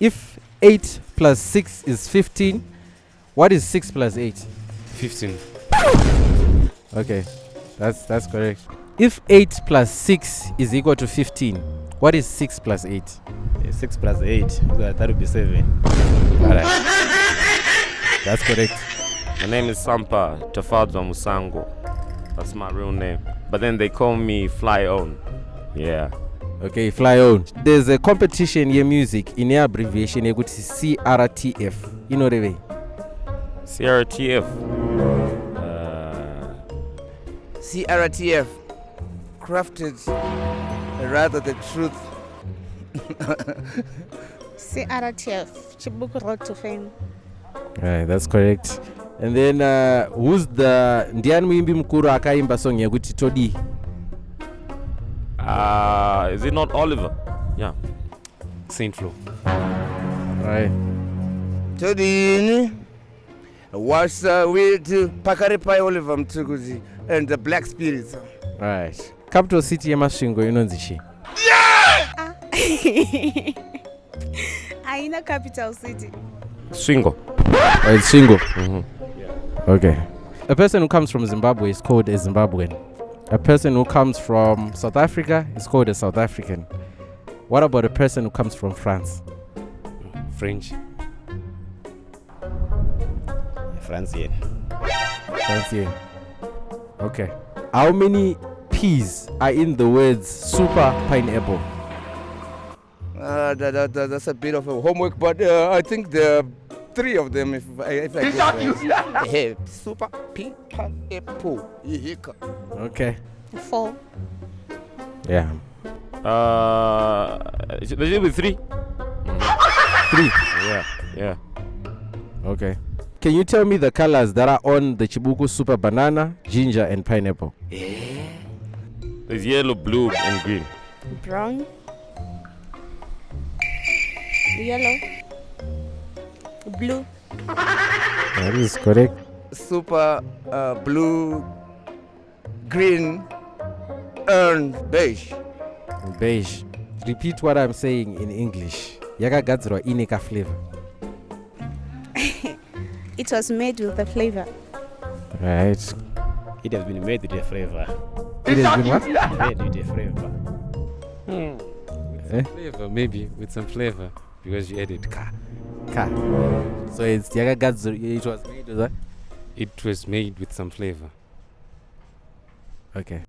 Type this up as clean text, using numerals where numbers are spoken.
If 8 plus 6 is 15, what is 6 plus 8? 15. Okay, that's correct. If 8 plus 6 is equal to 15, what is 6 plus 8? 6 plus 8, that would be 7. Alright. That's correct. My name is Sampa Tafadzwa Musango. That's my real name. But then they call me Fly On. Yeah. Okay, fly on. There's a competition here music in your abbreviation you go to CRTF. You know the way? CRTF. CRTF. Crafted rather the truth. CRTF, Chibuku Road to Fame. Right, that's correct. And then who's the ndiani muimbi mkuru akaimba song yakuti Todi? Is it not Oliver? Yeah. Saint Flo. Right. Todini was with Pakaripai Oliver Mtuguzi and the Black Spirits. Right. Capital city ya Mashingo inonzishi. Aina capital city. Swingo. Oh, it's Shingo. Mm-hmm. Okay. A person who comes from Zimbabwe is called a Zimbabwean. A person who comes from South Africa is called a South African. What about a person who comes from France? French. Francian. Francian. Okay. How many P's are in the words super pineapple? That's a bit of a homework, but I think there are 3 of them. If I guess super pineapple. Okay. 4. Yeah. There should be 3. 3. Yeah. Okay. Can you tell me the colors that are on the Chibuku super banana, ginger, and pineapple? There's yellow, blue, and green. Brown. Yellow. Blue. That is correct. Super blue, green, and beige. Beige. Repeat what I'm saying in English. Yakagadzirwa ine kaFlavour. It was made with the flavor. Right. It has been made with a flavor. It has been what? Made with a flavor. Flavor, maybe with some flavor because you added ka. So it's Yakagadzirwa. It was made with that? It was made with some flavor. Okay.